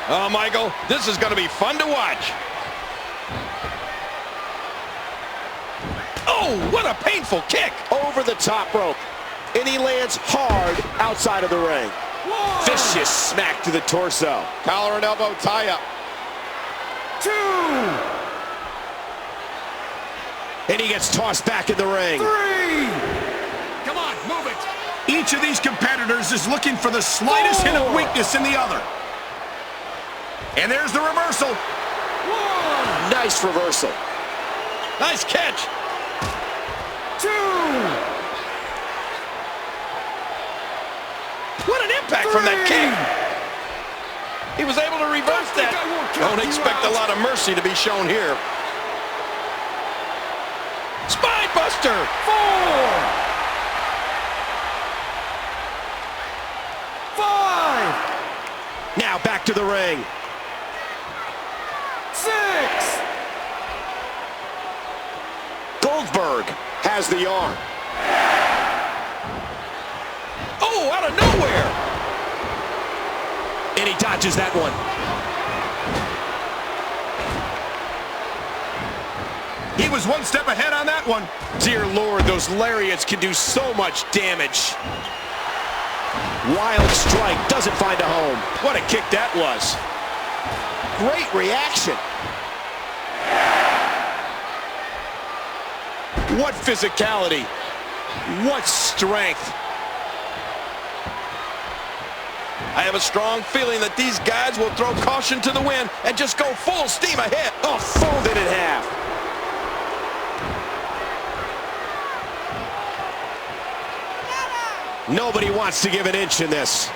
Oh, Michael, this is going to be fun to watch. Oh, what a painful kick. Over the top rope. And he lands hard outside of the ring. One. Vicious smack to the torso. Collar and elbow tie up. 2. And he gets tossed back in the ring. 3. Come on, move it. Each of these competitors is looking for the slightest hint of weakness in the other. And there's the reversal. 1. Nice reversal. Nice catch. 2. What an impact from that kick. He was able to reverse that. Don't expect a lot of mercy to be shown here. Spine buster. 4. 5. Now back to the ring. 6. Goldberg has the arm. Oh, out of nowhere. And he dodges that one. He was one step ahead on that one. Dear Lord, those lariats can do so much damage. Wild strike doesn't find a home. What a kick that was. Great reaction. What physicality. What strength. I have a strong feeling that these guys will throw caution to the wind and just go full steam ahead. Oh, folded in half. Nobody wants to give an inch in this.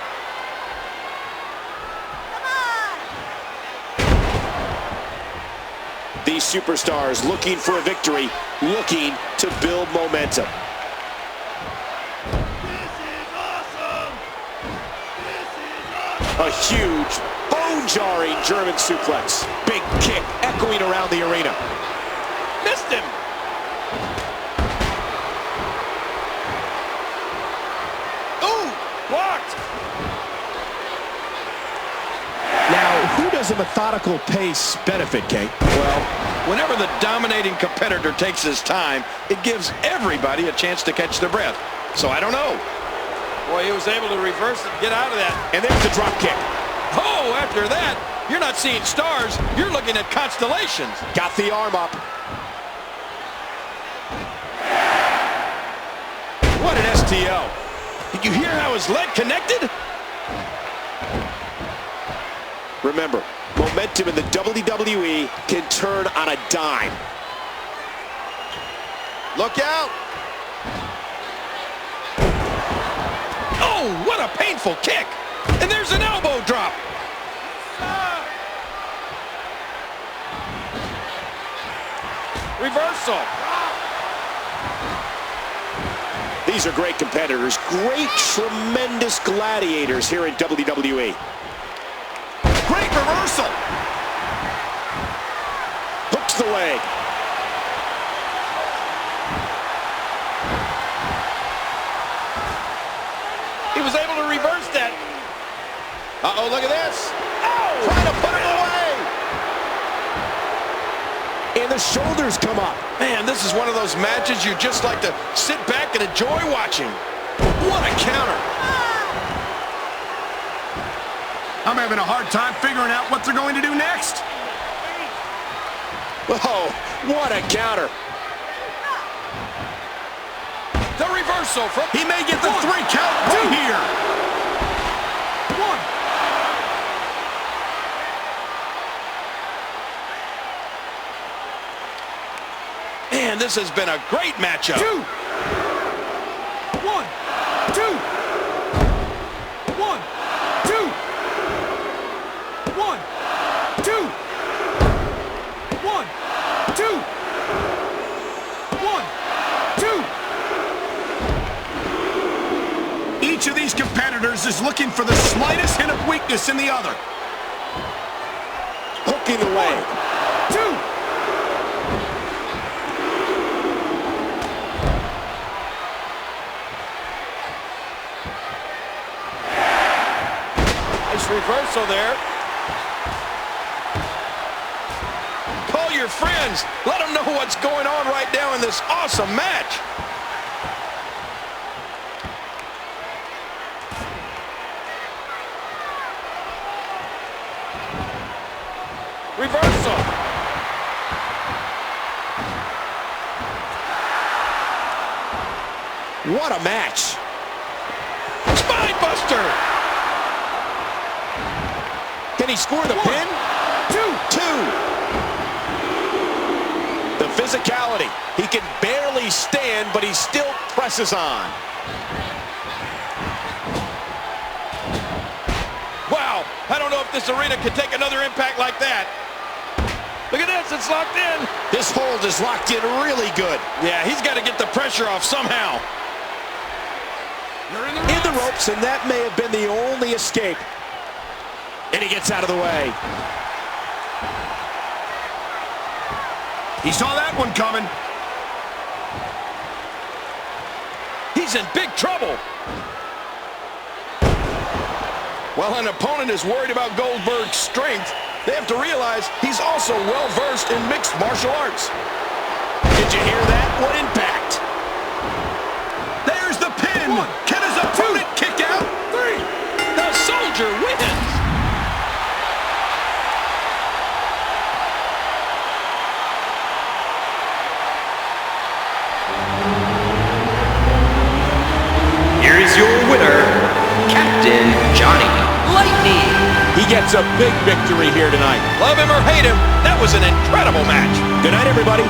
These superstars looking for a victory, looking to build momentum. A huge, bone-jarring German suplex. Big kick echoing around the arena. Missed him. Ooh, blocked. Now, who does a methodical pace benefit, King? Well, whenever the dominating competitor takes his time, it gives everybody a chance to catch their breath. So I don't know. Boy, he was able to reverse it and get out of that. And there's the drop kick. Oh, after that, you're not seeing stars, you're looking at constellations. Got the arm up. What an STO. Did you hear how his leg connected? Remember, momentum in the WWE can turn on a dime. Look out. Oh, what a painful kick. And there's an elbow drop. Reversal. These are great competitors, great, tremendous gladiators here in WWE. Great reversal. Hooks the leg. He was able to reverse that. Uh-oh, look at this. Oh! Trying to put it away. And the shoulders come up. Man, this is one of those matches you just like to sit back and enjoy watching. What a counter. I'm having a hard time figuring out what they're going to do next. Oh, what a counter. The reversal from... He may get the 3 count right here. 1. Man, this has been a great matchup. 2. 1, 2. 1, 2. 1, 2. 1, 2. 1, 2. Each of these competitors is looking for the slightest hint of weakness in the other. Hooking the leg. 2. Nice reversal there. your friends. Let them know what's going on right now in this awesome match. Reversal. What a match. Spine buster. Can he score the pin? Two. The physicality. He can barely stand, but he still presses on. Wow, I don't know if this arena can take another impact like that. Look at this, it's locked in. This hold is locked in really good. Yeah, he's got to get the pressure off somehow. You're In the ropes, and that may have been the only escape. And he gets out of the way. He saw that one coming. He's in big trouble. While an opponent is worried about Goldberg's strength, they have to realize he's also well-versed in mixed martial arts. Did you hear that? What impact? There's the pin. Can his opponent kick out? The soldier wins. Here is your winner, Captain Johnny Lightning. He gets a big victory here tonight. Love him or hate him, that was an incredible match. Good night, everybody.